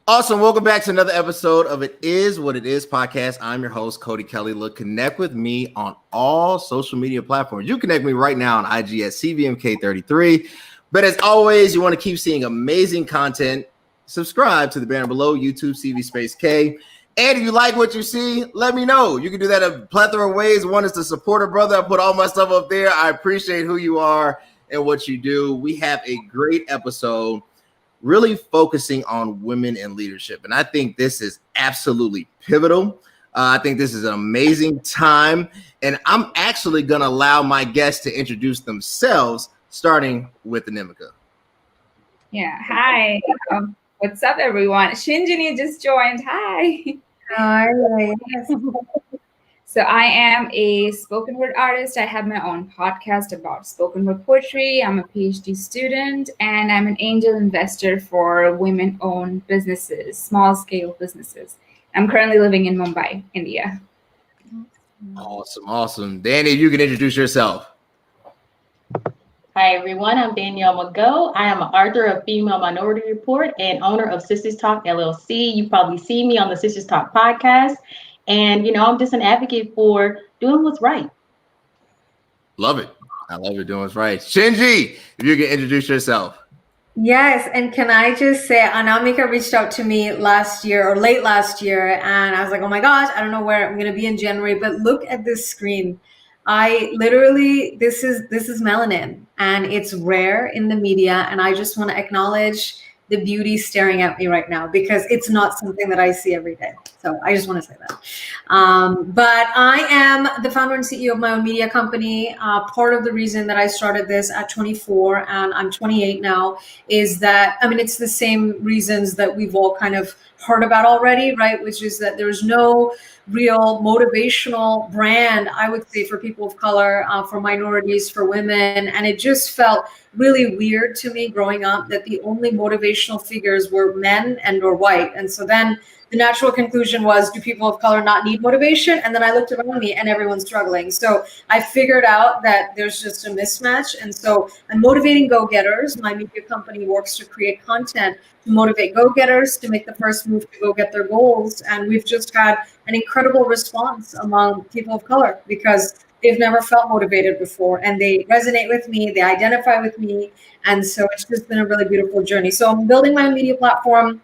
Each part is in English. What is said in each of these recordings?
Awesome. Welcome back to another episode of It Is What It Is podcast. I'm your host, Cody Kelly. Look, connect with me on all social media platforms. You connect me right now on IG at CVMK33. But as always, you want to keep seeing amazing content. Subscribe to the banner below, YouTube CV Space K. And if you like what you see, let me know. You can do that a plethora of ways. One is to support a brother. I put all my stuff up there. I appreciate who you are and what you do. We have a great episode really focusing on women in leadership. And I think this is absolutely pivotal. I think this is an amazing time. And I'm actually going to allow my guests to introduce themselves, starting with Anemika. Yeah. Hi. What's up, everyone? Shinjini just joined. Hi. Hi. So I am a spoken word artist. I have my own podcast about spoken word poetry. I'm a PhD student, and I'm an angel investor for women-owned businesses, small-scale businesses. I'm currently living in Mumbai, India. Awesome. Danny, you can introduce yourself. Hi, everyone. I'm Danielle McGo. I am an author of Female Minority Report and owner of Sisters Talk LLC. You probably see me on the Sisters Talk podcast. And, I'm just an advocate for doing what's right. Love it. I love it doing what's right. Shinji, if you can introduce yourself. Yes, and can I just say, Anamika reached out to me last year or late last year, and I was like, oh my gosh, I don't know where I'm going to be in January, but look at this screen. This is melanin, and it's rare in the media, and I just want to acknowledge the beauty staring at me right now because it's not something that I see every day. So I just want to say that. But I am the founder and CEO of my own media company. Part of the reason that I started this at 24 and I'm 28 now is that, it's the same reasons that we've all kind of heard about already, right? Which is that there's no real motivational brand, I would say, for people of color, for minorities, for women. And it just felt really weird to me growing up that the only motivational figures were men and or white. And so then the natural conclusion was, do people of color not need motivation? And then I looked around me and everyone's struggling. So I figured out that there's just a mismatch. And so I'm motivating go-getters. My media company works to create content to motivate go-getters to make the first move to go get their goals. And we've just had an incredible response among people of color because they've never felt motivated before and they resonate with me, they identify with me. And so it's just been a really beautiful journey. So I'm building my own media platform.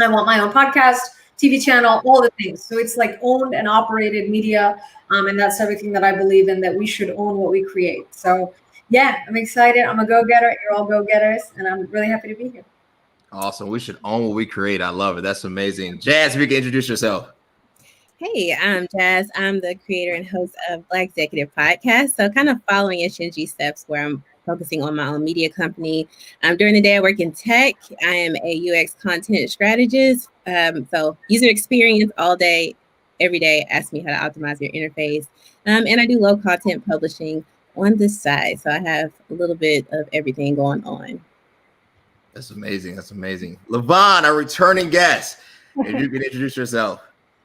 I want my own podcast, TV channel, all the things. So it's like owned and operated media. And that's everything that I believe in, that we should own what we create. So yeah, I'm excited. I'm a go-getter. You're all go-getters. And I'm really happy to be here. Awesome. We should own what we create. I love it. That's amazing. Jazz, if you can introduce yourself. Hey, I'm Jazz. I'm the creator and host of Black Executive Podcast. So kind of following in Shinji's steps where I'm focusing on my own media company. During the day, I work in tech. I am a UX content strategist. So user experience all day, every day. Ask me how to optimize your interface. And I do low content publishing on this side. So I have a little bit of everything going on. That's amazing. Levon, a returning guest. If you can introduce yourself.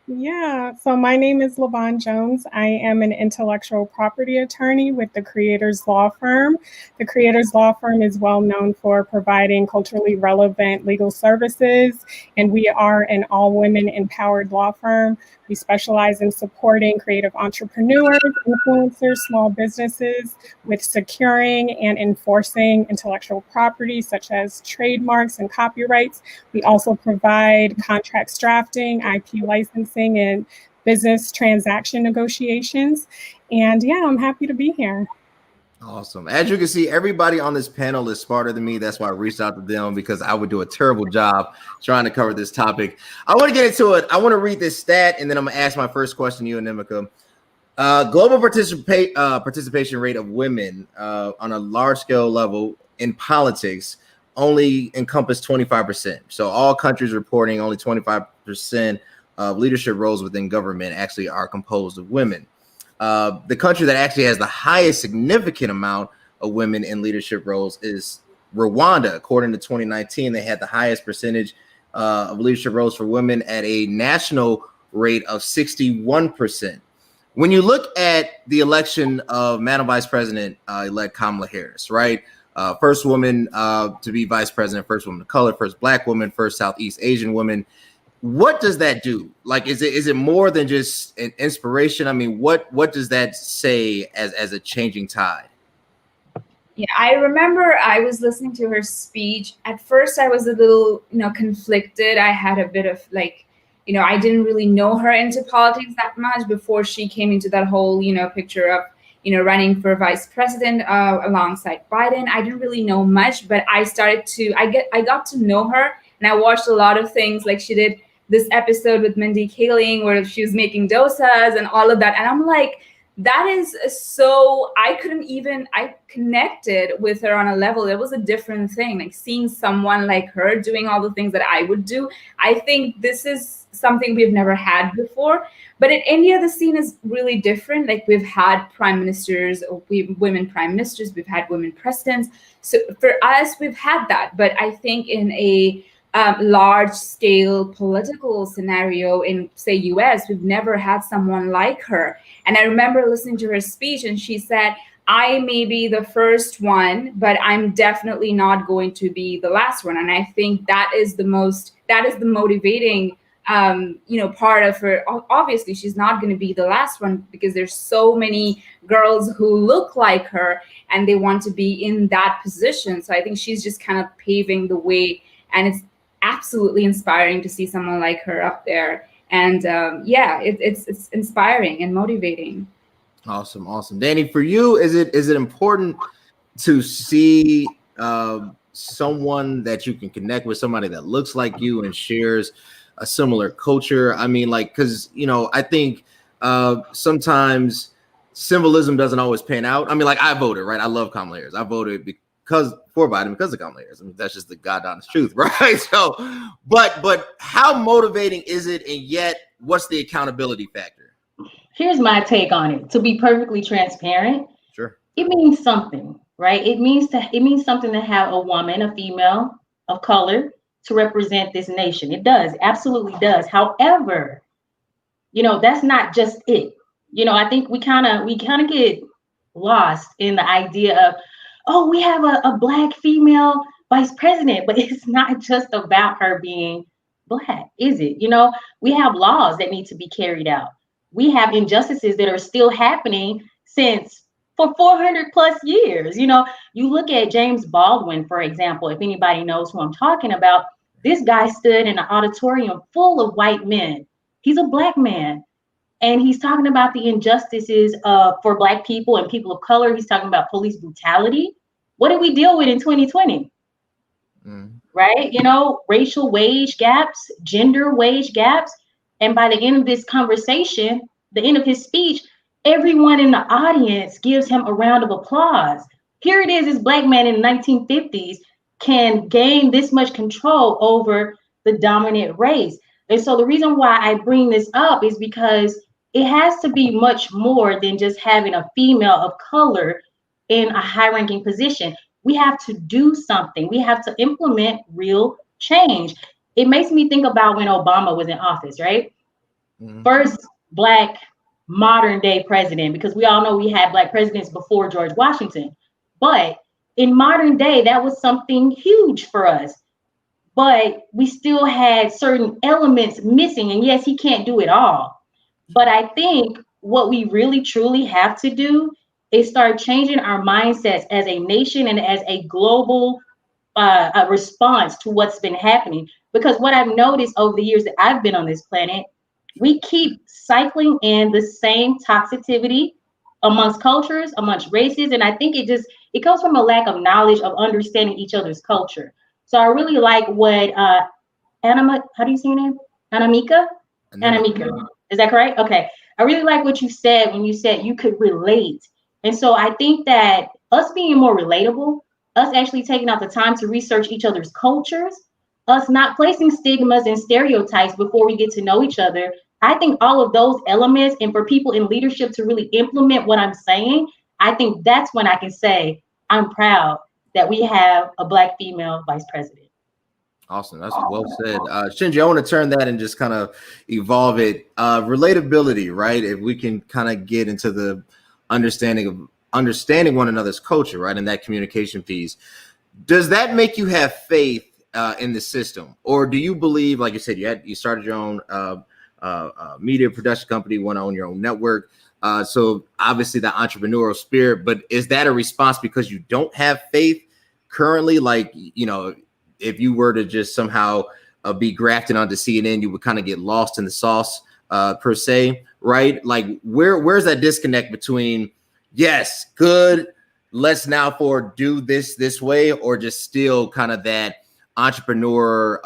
Yeah, so my name is Levon Jones. I am an intellectual property attorney with the Creators Law Firm. The Creators Law Firm is well known for providing culturally relevant legal services, and we are an all-women empowered law firm. We specialize in supporting creative entrepreneurs, influencers, small businesses with securing and enforcing intellectual property such as trademarks and copyrights. We also provide contracts drafting, IP licensing, and business transaction negotiations. And yeah, I'm happy to be here. Awesome. As you can see, everybody on this panel is smarter than me. That's why I reached out to them because I would do a terrible job trying to cover this topic. I want to get into it. I want to read this stat, and then I'm going to ask my first question to you, Anemika. Global participation rate of women on a large scale level in politics only encompass 25%. So all countries reporting only 25% of leadership roles within government actually are composed of women. The country that actually has the highest significant amount of women in leadership roles is Rwanda. According to 2019, they had the highest percentage of leadership roles for women at a national rate of 61%. When you look at the election of Madam Vice President elect Kamala Harris, right? first woman to be vice president, first woman of color, first Black woman, first Southeast Asian woman. What does that do? Like, is it more than just an inspiration? I mean, what does that say as a changing tide? Yeah, I remember I was listening to her speech. At first, I was a little, conflicted. I had a bit of like, I didn't really know her into politics that much before she came into that whole, picture of, running for vice president alongside Biden. I didn't really know much, but I got to know her, and I watched a lot of things. Like, she did this episode with Mindy Kaling where she was making dosas and all of that, and I'm like, that is so, I connected with her on a level. It was a different thing, like seeing someone like her doing all the things that I would do. I think this is something we've never had before. But in India, the scene is really different. Like, we've had prime ministers, women prime ministers, we've had women presidents. So for us, we've had that. But I think in a large scale political scenario in, say, US, we've never had someone like her. And I remember listening to her speech, and she said, I may be the first one, but I'm definitely not going to be the last one. And I think that is the motivating part of her. Obviously, she's not going to be the last one, because there's so many girls who look like her and they want to be in that position. So I think she's just kind of paving the way, and it's absolutely inspiring to see someone like her up there. And it's inspiring and motivating. Awesome. Danny, for you, is it important to see someone that you can connect with, somebody that looks like you and shares a similar culture? I mean, like, because I think sometimes symbolism doesn't always pan out. I mean, like, I voted, right? I love Kamala Harris. I voted for Biden because of Kamala Harris. I mean, that's just the god honest truth, right? So, but how motivating is it, and yet what's the accountability factor? Here's my take on it. To be perfectly transparent, sure, it means something, right? It means something to have a woman, a female of color, to represent this nation. It does, absolutely does. However, that's not just it. I think we kind of get lost in the idea of, oh, we have a Black female vice president, but it's not just about her being Black, is it? We have laws that need to be carried out. We have injustices that are still happening for 400 plus years. You look at James Baldwin, for example, if anybody knows who I'm talking about. This guy stood in an auditorium full of white men. He's a Black man. And he's talking about the injustices for Black people and people of color. He's talking about police brutality. What did we deal with in 2020? Right? Racial wage gaps, gender wage gaps. And by the end of this conversation, the end of his speech, everyone in the audience gives him a round of applause. Here it is, this Black man in the 1950s can gain this much control over the dominant race. And so the reason why I bring this up is because it has to be much more than just having a female of color in a high-ranking position. We have to do something. We have to implement real change. It makes me think about when Obama was in office, right? First Black modern day president, because we all know we had Black presidents before George Washington. But in modern day, that was something huge for us. But we still had certain elements missing. And yes, he can't do it all. But I think what we really, truly have to do is start changing our mindsets as a nation and as a global response to what's been happening. Because what I've noticed over the years that I've been on this planet, we keep cycling in the same toxicity amongst cultures, amongst races. And I think it comes from a lack of knowledge of understanding each other's culture. So I really like what how do you say your name? Anamika? Anamika. Is that correct? Okay. I really like what you said when you said you could relate. And so I think that us being more relatable, us actually taking out the time to research each other's cultures, us not placing stigmas and stereotypes before we get to know each other, I think all of those elements, and for people in leadership to really implement what I'm saying, I think that's when I can say I'm proud that we have a Black female vice president. Awesome. That's well said. Shinji, I want to turn that and just kind of evolve it. Relatability, right? If we can kind of get into the understanding understanding one another's culture, right? And that communication piece. Does that make you have faith in the system, or do you believe, like you said, you started your own media production company, want to own your own network? So obviously the entrepreneurial spirit, but is that a response because you don't have faith currently? Like, you know, if you were to just somehow be grafted onto CNN, you would kind of get lost in the sauce per se, right? Like where's that disconnect between, yes, good, let's now do this way, or just still kind of that entrepreneur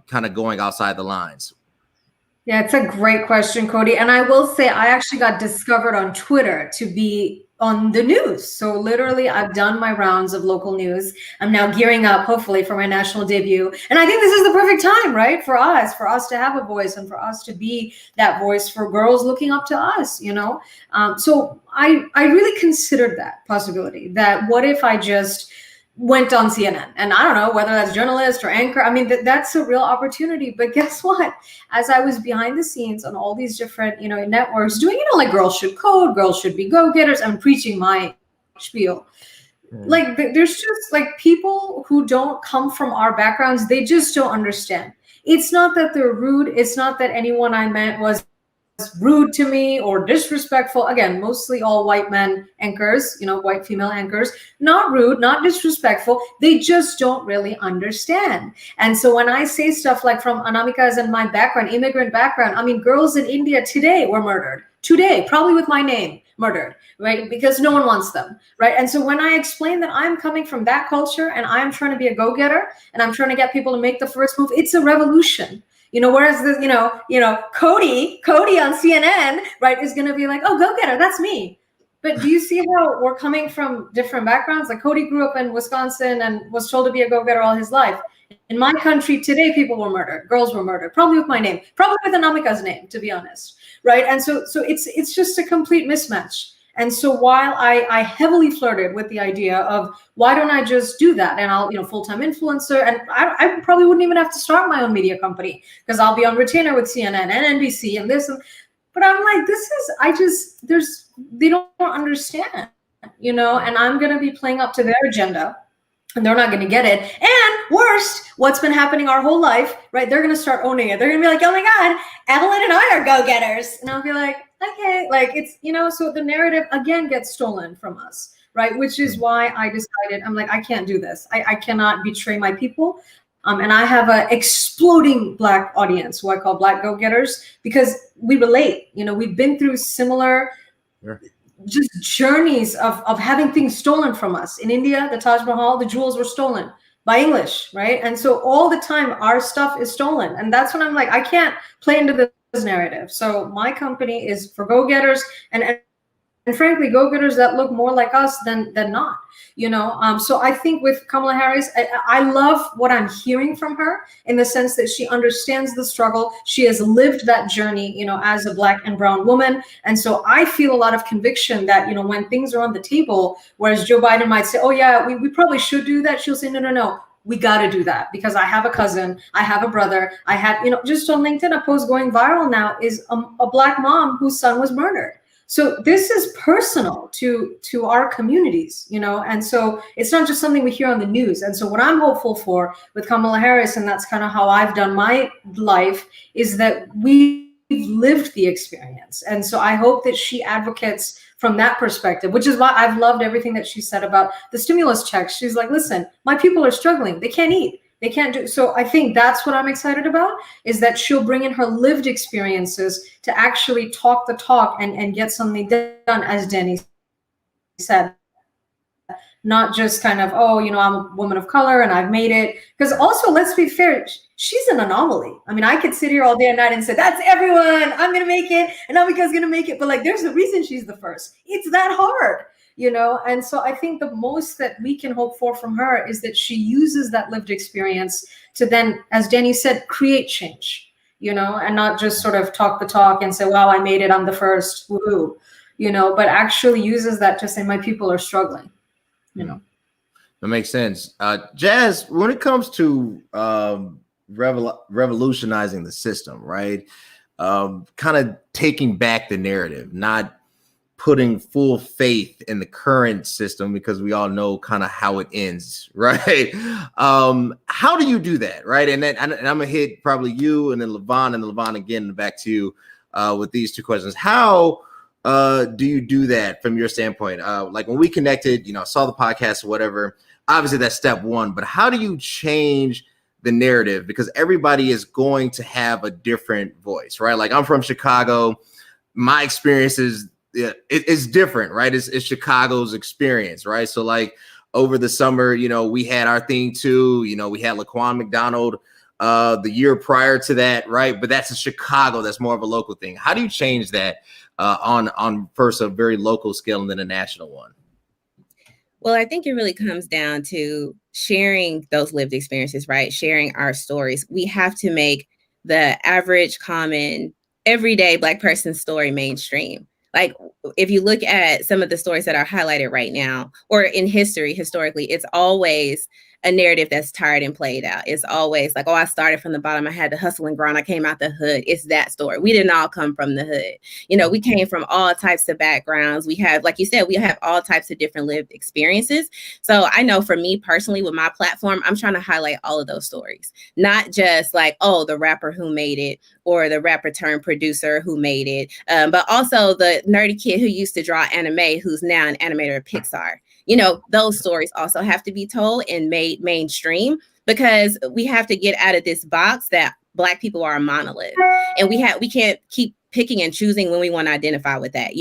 kind of going outside the lines? Yeah, it's a great question, Cody. And I will say I actually got discovered on Twitter to be on the news. So literally I've done my rounds of local news. I'm now gearing up, hopefully, for my national debut. And I think this is the perfect time, right? For us to have a voice and for us to be that voice for girls looking up to us, you know? So I really considered that possibility, that what if I just went on CNN, and I don't know whether that's journalist or anchor. I mean, that's a real opportunity. But guess what? As I was behind the scenes on all these different, you know, networks doing, you know, like girls should code, girls should be go-getters, I'm preaching my spiel. Like there's just like people who don't come from our backgrounds, they just don't understand. It's not that they're rude. It's not that anyone I met was rude to me or disrespectful. Again, mostly all white men anchors, you know, white female anchors, not rude, not disrespectful. They just don't really understand. And so when I say stuff like from Anamika's and my background, immigrant background, I mean, girls in India today were murdered. Today, probably with my name, murdered, right? Because no one wants them, right? And so when I explain that I'm coming from that culture and I'm trying to be a go-getter and I'm trying to get people to make the first move, it's a revolution. You know, whereas the, you know, Cody on CNN, right, is going to be like, oh, go-getter, that's me. But do you see how we're coming from different backgrounds? Like Cody grew up in Wisconsin and was told to be a go-getter all his life. In my country today, people were murdered. Girls were murdered, probably with my name, probably with Anamika's name, to be honest, right? And so it's just a complete mismatch. And so while I heavily flirted with the idea of why don't I just do that, and I'll, you know, full-time influencer, and I probably wouldn't even have to start my own media company because I'll be on retainer with CNN and NBC and this. But I'm like, they don't understand, you know, and I'm going to be playing up to their agenda. And they're not going to get it. And worst, what's been happening our whole life, right? They're going to start owning it. They're going to be like, oh my God, Evelyn and I are go-getters. And I'll be like, okay, like it's, you know, so the narrative again gets stolen from us, right? Which is why I decided, I'm like, I can't do this. I cannot betray my people. And I have an exploding Black audience who I call Black go-getters because we relate, you know, we've been through similar just journeys of having things stolen from us. In India, the Taj Mahal, the jewels were stolen by English, right? And so all the time our stuff is stolen. And that's when I'm like, I can't play into this narrative. So my company is for go-getters and frankly, go-getters that look more like us than not, you know? So I think with Kamala Harris, I love what I'm hearing from her in the sense that she understands the struggle. She has lived that journey, you know, as a Black and brown woman. And so I feel a lot of conviction that, you know, when things are on the table, whereas Joe Biden might say, oh yeah, we probably should do that. She'll say, no. We got to do that because I have a cousin, I have a brother, I have, you know, just on LinkedIn, a post going viral now is a Black mom whose son was murdered. So this is personal to our communities, you know, and so it's not just something we hear on the news. And so what I'm hopeful for with Kamala Harris, and that's kind of how I've done my life, is that we've lived the experience. And so I hope that she advocates from that perspective, which is why I've loved everything that she said about the stimulus checks. She's like, listen, my people are struggling. They can't eat. They can't do. So I think that's what I'm excited about, is that she'll bring in her lived experiences to actually talk the talk and get something done, as Danny said. Not just kind of, oh, you know, I'm a woman of color and I've made it. Because also, let's be fair, she's an anomaly. I mean, I could sit here all day and night and say, that's everyone. I'm going to make it. And Amika's going to make it. But like, there's a reason she's the first. It's that hard. You know, and so I think the most that we can hope for from her is that she uses that lived experience to then, as Danny said, create change, you know, and not just sort of talk the talk and say, wow, I made it, I'm the first, woohoo, you know, but actually uses that to say my people are struggling, you know. That makes sense. Jazz, when it comes to revolutionizing the system, right? Kind of taking back the narrative, not putting full faith in the current system because we all know kind of how it ends, right? How do you do that, right? And I'm gonna hit probably you and then Levon again, back to you with these two questions. How do you do that from your standpoint? Like when we connected, saw the podcast or whatever, obviously that's step one, but how do you change the narrative? Because everybody is going to have a different voice, right? Like I'm from Chicago. My experience is it's different, right? It's Chicago's experience, right? So like over the summer, we had our thing too. We had Laquan McDonald the year prior to that, right? But that's in Chicago. That's more of a local thing. How do you change that on first a very local scale and then a national one? Well, I think it really comes down to sharing those lived experiences, right? Sharing our stories. We have to make the average, common, everyday Black person's story mainstream. Like if you look at some of the stories that are highlighted right now or in historically, it's always a narrative that's tired and played out. It's always like, oh, I started from the bottom. I had to hustle and grind. I came out the hood. It's that story. We didn't all come from the hood. We came from all types of backgrounds. We have, like you said, we have all types of different lived experiences. So I know for me personally with my platform, I'm trying to highlight all of those stories, not just like, oh, the rapper who made it or the rapper turned producer who made it, but also the nerdy kid who used to draw anime, who's now an animator at Pixar. Those stories also have to be told and made mainstream because we have to get out of this box that Black people are a monolith. And we can't keep picking and choosing when we want to identify with that.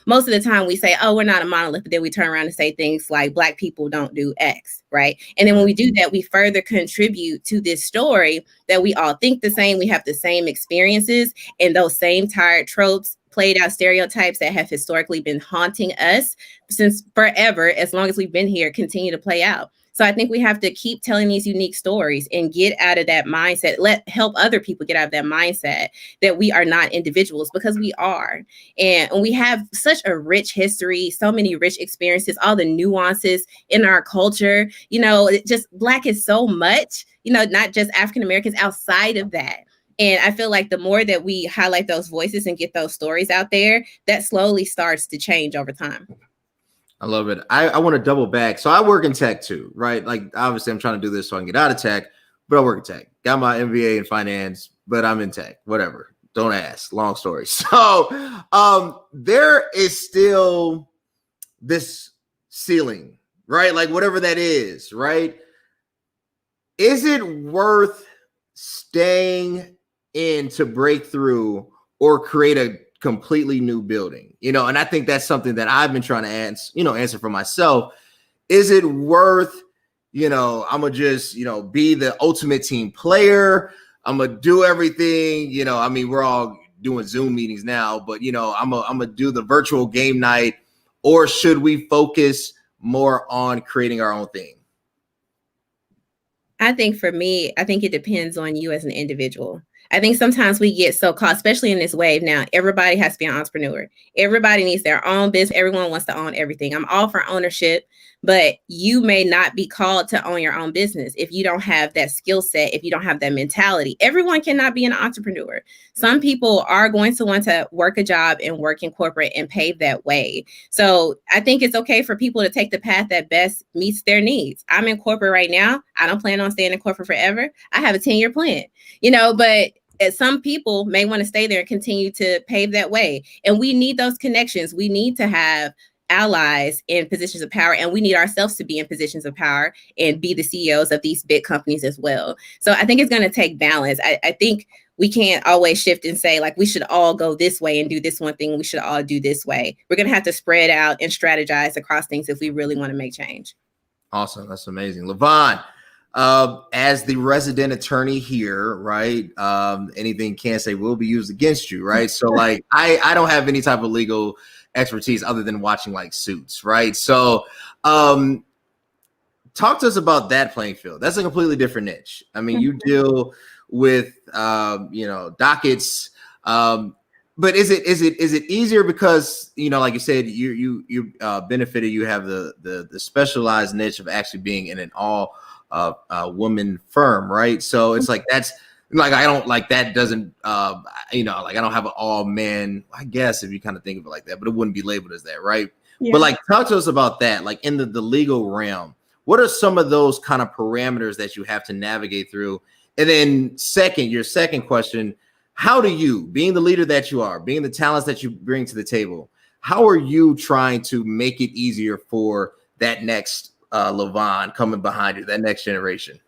Most of the time we say, oh, we're not a monolith, but then we turn around and say things like Black people don't do X, right? And then when we do that, we further contribute to this story that we all think the same, we have the same experiences, and those same tired tropes, played out stereotypes that have historically been haunting us since forever, as long as we've been here, continue to play out. So I think we have to keep telling these unique stories and get out of that mindset, help other people get out of that mindset that we are not individuals, because we are. And we have such a rich history, so many rich experiences, all the nuances in our culture. Just Black is so much, not just African Americans, outside of that. And I feel like the more that we highlight those voices and get those stories out there, that slowly starts to change over time. I love it. I want to double back. So I work in tech too, right? Like obviously I'm trying to do this so I can get out of tech, but I work in tech. Got my MBA in finance, but I'm in tech. Whatever. Don't ask. Long story. So there is still this ceiling, right? Like whatever that is, right? Is it worth staying in to break through or create a completely new building? And I think that's something that I've been trying to answer for myself. Is it worth, I'm gonna just, be the ultimate team player? I'm gonna do everything, we're all doing Zoom meetings now, but I'm gonna do the virtual game night, or should we focus more on creating our own thing? I think for me, it depends on you as an individual. I think sometimes we get so caught, especially in this wave now, everybody has to be an entrepreneur. Everybody needs their own business. Everyone wants to own everything. I'm all for ownership, but you may not be called to own your own business if you don't have that skill set, if you don't have that mentality. Everyone cannot be an entrepreneur. Some people are going to want to work a job and work in corporate and pave that way. So I think it's okay for people to take the path that best meets their needs. I'm in corporate right now. I don't plan on staying in corporate forever. I have a 10-year plan, but some people may want to stay there and continue to pave that way. And we need those connections. We need to have allies in positions of power, and we need ourselves to be in positions of power and be the CEOs of these big companies as well. So I think it's going to take balance. I think we can't always shift and say, like, we should all go this way and do this one thing. We should all do this way. We're going to have to spread out and strategize across things if we really want to make change. Awesome. That's amazing. Levon, as the resident attorney here, right? Anything can't say will be used against you, right? So like, I don't have any type of legal expertise other than watching like Suits, right? So talk to us about that playing field. That's a completely different niche. You deal with dockets, but is it easier because like you said, you benefited, you have the specialized niche of actually being in an all woman firm, right? So it's like Like I don't like that doesn't like I don't have an all men, I guess, if you kind of think of it like that, but it wouldn't be labeled as that, right? Yeah. But like talk to us about that, like in the legal realm. What are some of those kind of parameters that you have to navigate through? And then your second question, how do you, being the leader that you are, being the talents that you bring to the table, how are you trying to make it easier for that next Levon coming behind you, that next generation?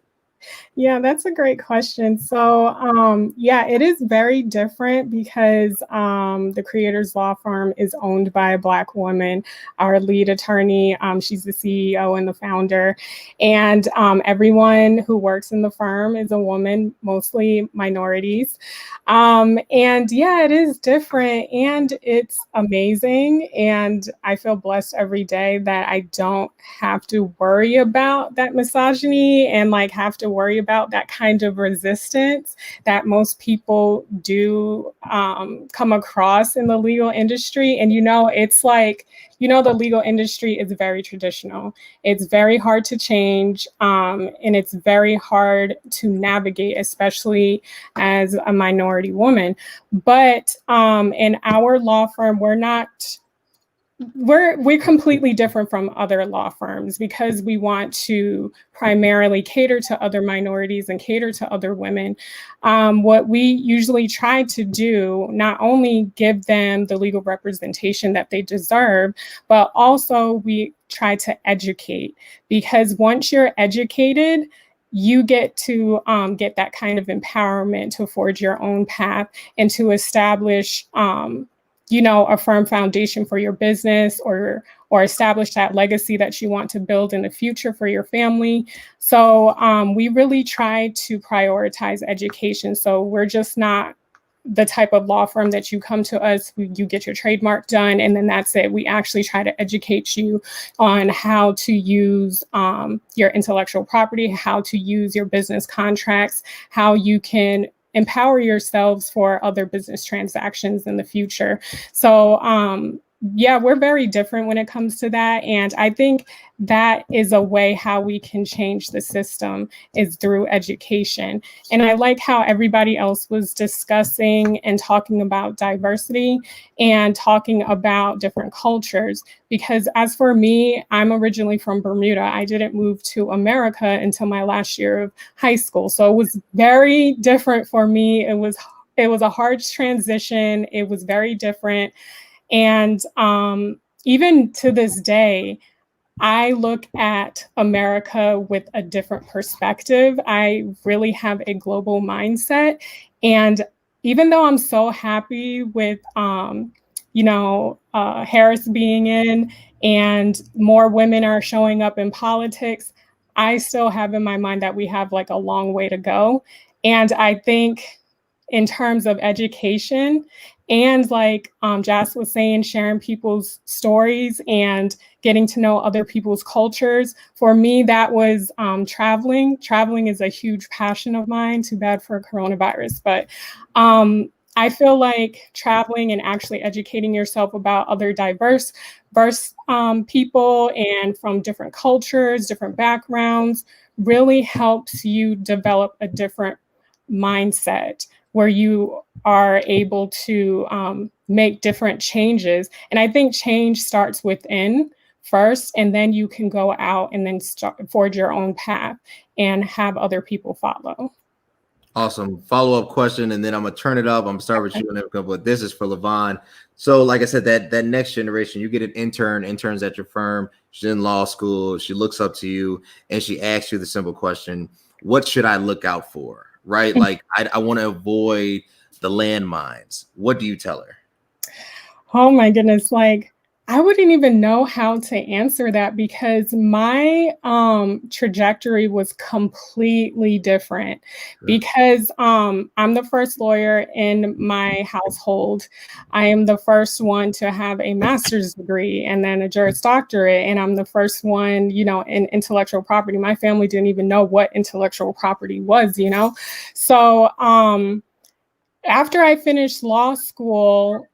Yeah, that's a great question. So, yeah, it is very different because the Creators Law Firm is owned by a Black woman. Our lead attorney, she's the CEO and the founder, and everyone who works in the firm is a woman, mostly minorities. And yeah, it is different and it's amazing. And I feel blessed every day that I don't have to worry about that misogyny and like have to worry about that kind of resistance that most people do come across in the legal industry. And, it's like, the legal industry is very traditional. It's very hard to change, and it's very hard to navigate, especially as a minority woman. But in our law firm, we're completely different from other law firms because we want to primarily cater to other minorities and cater to other women. What we usually try to do, not only give them the legal representation that they deserve, but also we try to educate, because once you're educated, you get to get that kind of empowerment to forge your own path and to establish a firm foundation for your business, or establish that legacy that you want to build in the future for your family. So we really try to prioritize education. So we're just not the type of law firm that you come to us, you get your trademark done, and then that's it. We actually try to educate you on how to use your intellectual property, how to use your business contracts, how you can empower yourselves for other business transactions in the future. So yeah, we're very different when it comes to that. And I think that is a way how we can change the system, is through education. And I like how everybody else was discussing and talking about diversity and talking about different cultures. Because as for me, I'm originally from Bermuda. I didn't move to America until my last year of high school. So it was very different for me. It was a hard transition. It was very different. And even to this day, I look at America with a different perspective. I really have a global mindset. And even though I'm so happy with, Harris being in and more women are showing up in politics, I still have in my mind that we have like a long way to go. And I think in terms of education and like Jas was saying, sharing people's stories and getting to know other people's cultures. For me, that was traveling. Traveling is a huge passion of mine. Too bad for coronavirus. But I feel like traveling and actually educating yourself about other diverse people and from different cultures, different backgrounds, really helps you develop a different mindset where you are able to make different changes. And I think change starts within first, and then you can go out and then forge your own path and have other people follow. Awesome. Follow-up question, and then I'm gonna turn it up. I'm gonna start with you, but this is for Levon. So, like I said, that next generation, you get an interns at your firm. She's in law school. She looks up to you, and she asks you the simple question: what should I look out for? Right? Like, I want to avoid the landmines. What do you tell her? Oh my goodness. Like, I wouldn't even know how to answer that because my trajectory was completely different. Because I'm the first lawyer in my household. I am the first one to have a master's degree and then a Juris Doctorate. And I'm the first one, in intellectual property. My family didn't even know what intellectual property was, So after I finished law school,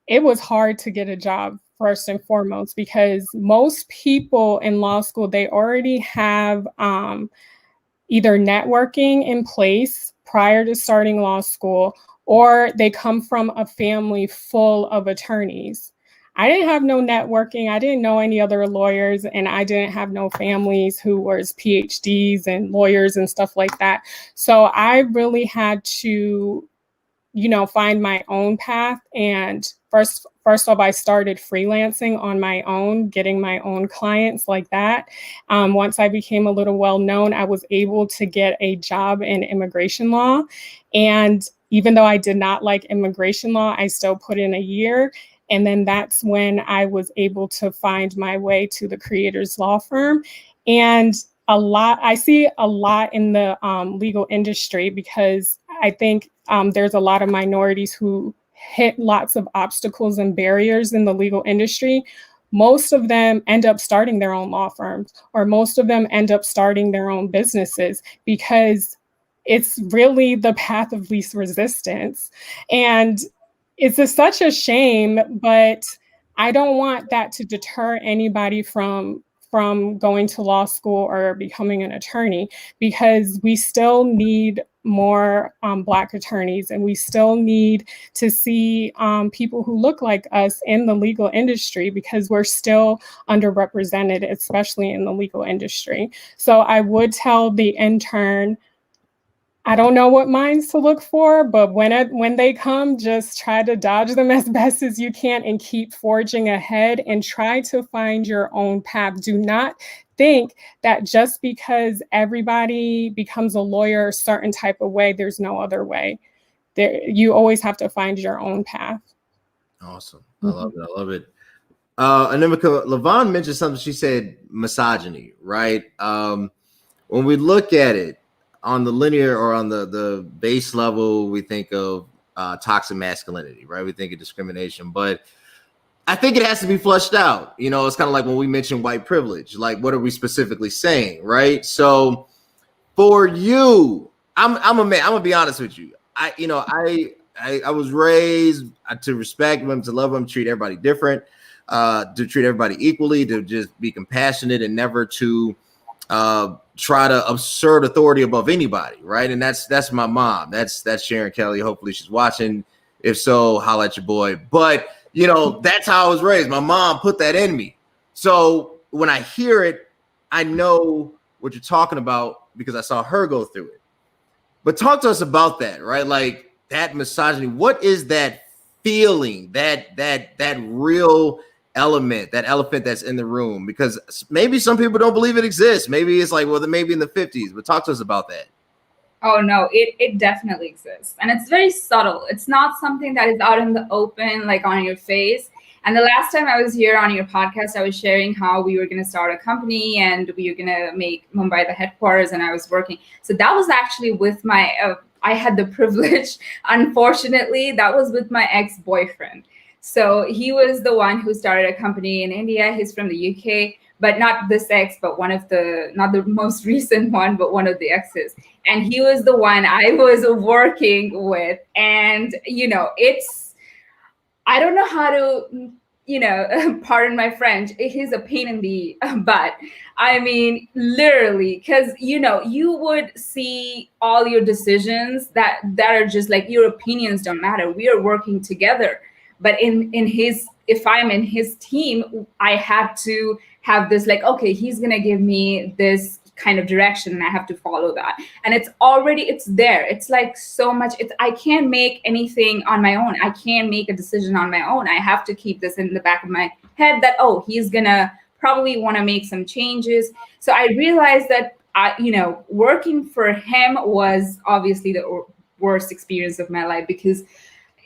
it was hard to get a job first and foremost, because most people in law school, they already have either networking in place prior to starting law school, or they come from a family full of attorneys. I didn't have no networking. I didn't know any other lawyers, and I didn't have no families who was PhDs and lawyers and stuff like that. So I really had to, find my own path. And first off, I started freelancing on my own, getting my own clients like that. Once I became a little well known, I was able to get a job in immigration law. And even though I did not like immigration law, I still put in a year. And then that's when I was able to find my way to the Creators Law Firm. And I see a lot in the legal industry, because I think there's a lot of minorities who hit lots of obstacles and barriers in the legal industry. Most of them end up starting their own law firms, or most of them end up starting their own businesses, because it's really the path of least resistance. And it's such a shame, but I don't want that to deter anybody from going to law school or becoming an attorney, because we still need more Black attorneys, and we still need to see people who look like us in the legal industry, because we're still underrepresented, especially in the legal industry. So I would tell the intern, I don't know what mines to look for, but when they come, just try to dodge them as best as you can and keep forging ahead and try to find your own path. Do not think that just because everybody becomes a lawyer a certain type of way, there's no other way. You always have to find your own path. Awesome. I love it. I love it. Anemika, Levon mentioned something. She said misogyny, right? When we look at it, on the linear or on the base level, we think of toxic masculinity, right? We think of discrimination, but I think it has to be flushed out. It's kind of like when we mention white privilege, like what are we specifically saying, right? So for you, I'm a man. I'm gonna be honest with you. I was raised to respect women, to love them, treat everybody different, to treat everybody equally, to just be compassionate and never to try to assert authority above anybody, right? And that's my mom. That's Sharon Kelly. Hopefully she's watching. If so, holla at your boy. But that's how I was raised. My mom put that in me. So when I hear it, I know what you're talking about because I saw her go through it. But talk to us about that, right? Like that misogyny. What is that feeling? That real element, that elephant that's in the room, because maybe some people don't believe it exists. Maybe it's like, well, maybe in the 50s, but talk to us about that. Oh no, it definitely exists. And it's very subtle. It's not something that is out in the open, like on your face. And the last time I was here on your podcast, I was sharing how we were going to start a company and we were going to make Mumbai the headquarters, and I was working. So that was actually with my, I had the privilege, unfortunately, that was with my ex-boyfriend. So he was the one who started a company in India. He's from the UK, but not this ex, but one of the, not the most recent one, but one of the exes. And he was the one I was working with. And, it's, I don't know how to, pardon my French, it is a pain in the butt. I mean, literally, because, you would see all your decisions that are just like, your opinions don't matter. We are working together. But if I'm in his team, I had to have this like, okay, he's going to give me this kind of direction and I have to follow that. And it's there. It's like so much. I can't make anything on my own. I can't make a decision on my own. I have to keep this in the back of my head that, oh, he's going to probably want to make some changes. So I realized that, working for him was obviously the worst experience of my life, because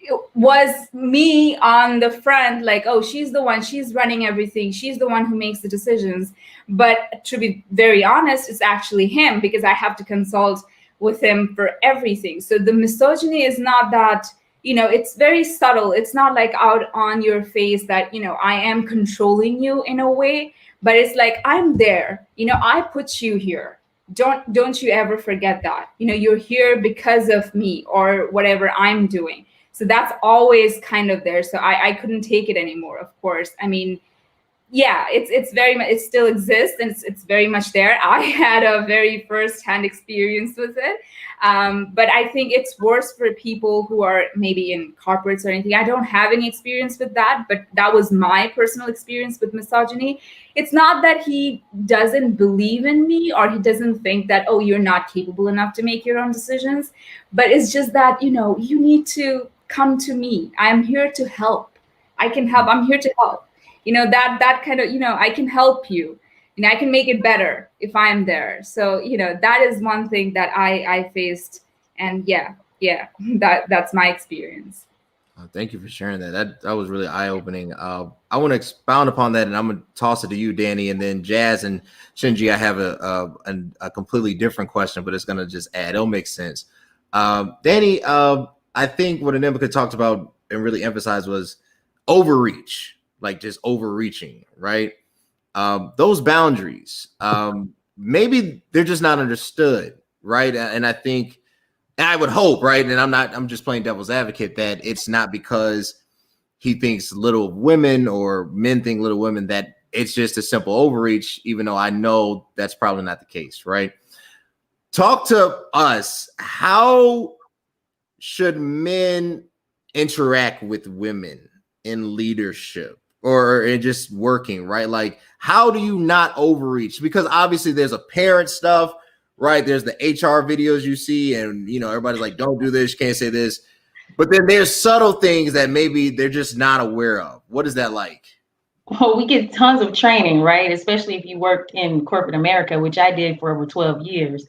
it was me on the front, like, oh, she's the one, she's running everything, she's the one who makes the decisions. But to be very honest, it's actually him, because I have to consult with him for everything. So the misogyny is not that, it's very subtle. It's not like out on your face that, I am controlling you in a way, but it's like, I'm there, I put you here. Don't you ever forget that, you're here because of me or whatever I'm doing. So that's always kind of there. So I couldn't take it anymore, of course. I mean, Yeah, it's very much, it still exists, and it's very much there. I had a very first-hand experience with it, but I think it's worse for people who are maybe in corporates or anything. I don't have any experience with that, but that was my personal experience with misogyny. It's not that he doesn't believe in me or he doesn't think that, oh, you're not capable enough to make your own decisions, but it's just that, you need to come to me. I'm here to help. I can help. I'm here to help. That kind of, I can help you, and I can make it better if I'm there. So that is one thing that I faced. And yeah, that's my experience. Thank you for sharing that. That was really eye-opening. I want to expound upon that, and I'm going to toss it to you, Danny, and then Jazz and Shinji. I have a completely different question, but it's going to just add. It'll make sense. Danny, I think what Anemika talked about and really emphasized was overreach. Like just overreaching, right? Those boundaries, maybe they're just not understood, right? And I think, and I would hope, right? And I'm just playing devil's advocate, that it's not because he thinks little of women or men think little women, that it's just a simple overreach, even though I know that's probably not the case, right? Talk to us. How should men interact with women in leadership? Or in just working, right? Like, how do you not overreach? Because obviously there's a parent stuff, right? There's the HR videos you see, and everybody's like, don't do this, you can't say this. But then there's subtle things that maybe they're just not aware of. What is that like? Well, we get tons of training, right? Especially if you worked in corporate America, which I did for over 12 years.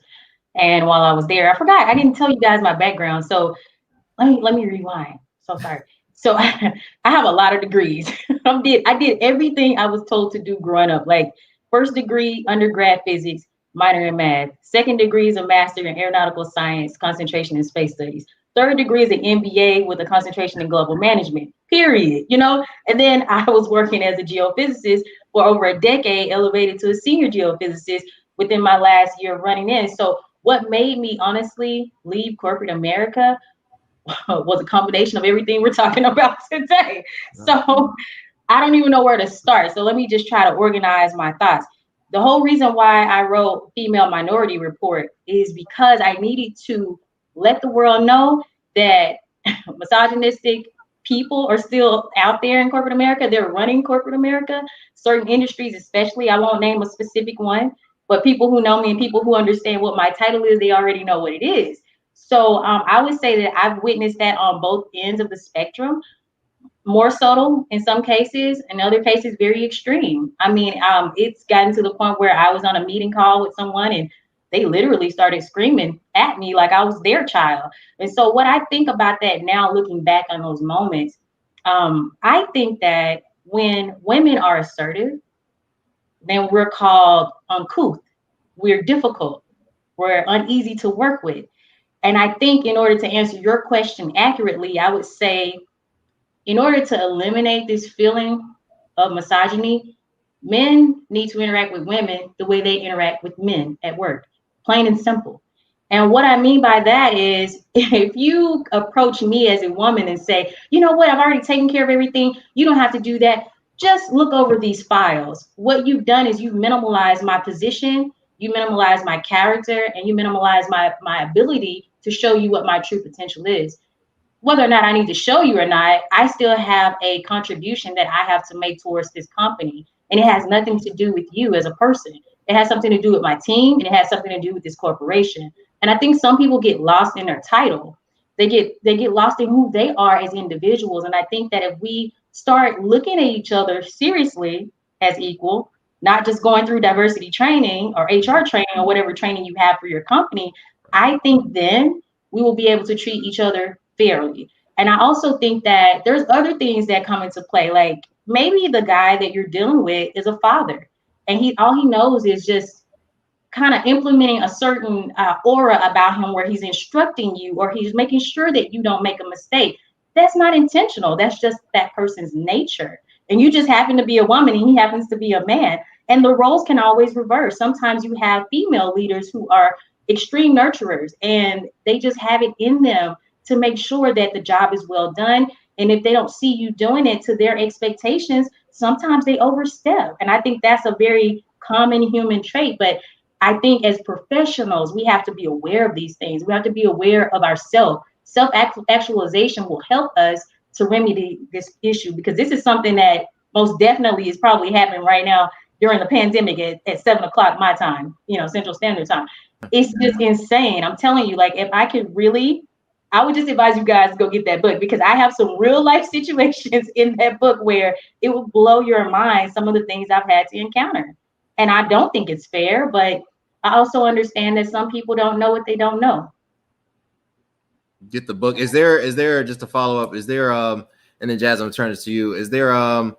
And while I was there, I forgot, I didn't tell you guys my background. So let me rewind. So sorry. So I have a lot of degrees. I did everything I was told to do growing up. Like first degree, undergrad physics, minor in math. Second degree is a master in aeronautical science, concentration in space studies. Third degree is an MBA with a concentration in global management, period. And then I was working as a geophysicist for over a decade, elevated to a senior geophysicist within my last year of running in. So what made me honestly leave corporate America was a combination of everything we're talking about today. So I don't even know where to start. So let me just try to organize my thoughts. The whole reason why I wrote Female Minority Report is because I needed to let the world know that misogynistic people are still out there in corporate America. They're running corporate America, certain industries especially. I won't name a specific one, but people who know me and people who understand what my title is, they already know what it is. So I would say that I've witnessed that on both ends of the spectrum, more subtle in some cases, in other cases, very extreme. I mean, it's gotten to the point where I was on a meeting call with someone and they literally started screaming at me like I was their child. And so what I think about that now, looking back on those moments, I think that when women are assertive, then we're called uncouth, we're difficult, we're uneasy to work with. And I think in order to answer your question accurately, I would say in order to eliminate this feeling of misogyny, men need to interact with women the way they interact with men at work, plain and simple. And what I mean by that is if you approach me as a woman and say, you know what, I've already taken care of everything, you don't have to do that. Just look over these files. What you've done is you've minimalized my position, you minimalize my character, and you minimalize my ability to show you what my true potential is. Whether or not I need to show you or not, I still have a contribution that I have to make towards this company. And it has nothing to do with you as a person. It has something to do with my team, and it has something to do with this corporation. And I think some people get lost in their title. They get lost in who they are as individuals. And I think that if we start looking at each other seriously as equal, not just going through diversity training or HR training or whatever training you have for your company, I think then we will be able to treat each other fairly. And I also think that there's other things that come into play. Like maybe the guy that you're dealing with is a father, and all he knows is just kind of implementing a certain aura about him where he's instructing you or he's making sure that you don't make a mistake. That's not intentional. That's just that person's nature. And you just happen to be a woman and he happens to be a man. And the roles can always reverse. Sometimes you have female leaders who are extreme nurturers and they just have it in them to make sure that the job is well done. And if they don't see you doing it to their expectations, sometimes they overstep. And I think that's a very common human trait. But I think as professionals, we have to be aware of these things. We have to be aware of ourselves. Self-actualization will help us to remedy this issue, because this is something that most definitely is probably happening right now during the pandemic at 7 o'clock my time, Central Standard Time. It's just insane. I'm telling you, like, if I could really, I would just advise you guys to go get that book, because I have some real life situations in that book where it will blow your mind, some of the things I've had to encounter. And I don't think it's fair, but I also understand that some people don't know what they don't know. Get the book. Is there just a follow up? Is there and then Jazz, I'm turning to you. Is there a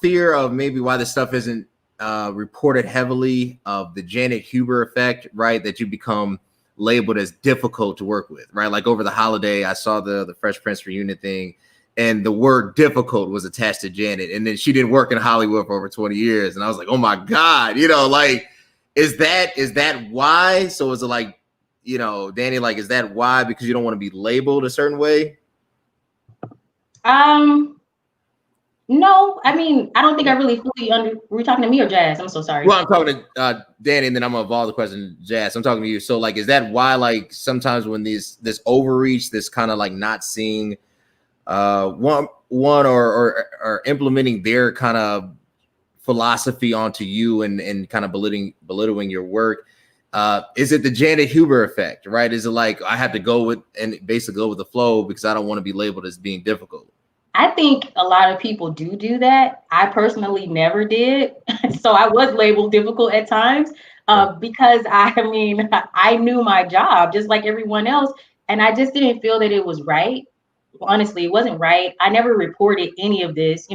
fear of maybe why this stuff isn't reported heavily, of the Janet Huber effect, right? That you become labeled as difficult to work with, right? Like over the holiday, I saw the Fresh Prince reunion thing, and the word difficult was attached to Janet, and then she didn't work in Hollywood for over 20 years, and I was like, oh my God, like, is that why? So is it like, Danny, like, is that why? Because you don't want to be labeled a certain way? No, I mean, I don't think I really fully were you talking to me or Jazz? I'm so sorry. Well, I'm talking to Danny, and then I'm gonna evolve the question to Jazz. I'm talking to you. So, like, is that why, like, sometimes when this overreach, this kind of like not seeing one or implementing their kind of philosophy onto you and kind of belittling your work, is it the Janet Huber effect, right? Is it like I have to go with and basically go with the flow because I don't want to be labeled as being difficult? I think a lot of people do that. I personally never did. So I was labeled difficult at times because I knew my job just like everyone else. And I just didn't feel that it was right. Honestly, it wasn't right. I never reported any of this.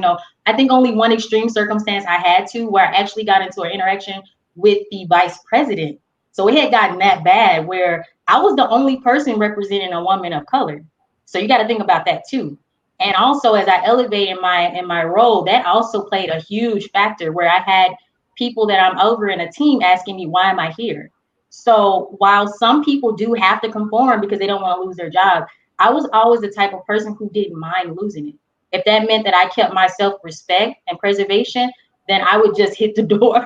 I think only one extreme circumstance I had to, where I actually got into an interaction with the vice president. So it had gotten that bad where I was the only person representing a woman of color. So you got to think about that too. And also, as I elevated in my role, that also played a huge factor where I had people that I'm over in a team asking me, why am I here? So while some people do have to conform because they don't want to lose their job, I was always the type of person who didn't mind losing it. If that meant that I kept my self-respect and preservation, then I would just hit the door,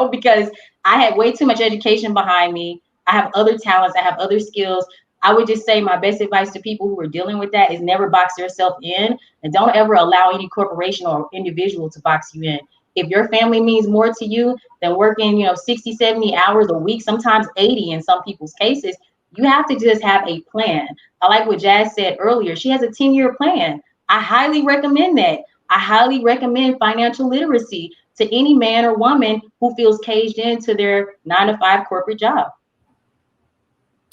because I had way too much education behind me. I have other talents. I have other skills. I would just say my best advice to people who are dealing with that is never box yourself in, and don't ever allow any corporation or individual to box you in. If your family means more to you than working, 60, 70 hours a week, sometimes 80 in some people's cases, you have to just have a plan. I like what Jazz said earlier. She has a 10-year plan. I highly recommend that. I highly recommend financial literacy to any man or woman who feels caged into their 9-to-5 corporate job.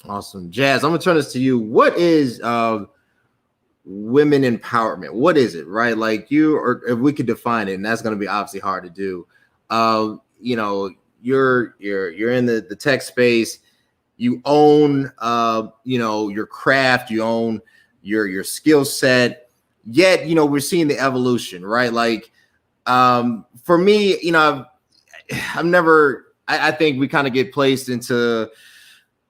Awesome. Jazz, I'm gonna turn this to you. What is women empowerment? What is it, right? Like, or if we could define it, and that's gonna be obviously hard to do. You're in the tech space, you own your craft, you own your skill set, yet we're seeing the evolution, right? Like, for me, I think we kind of get placed into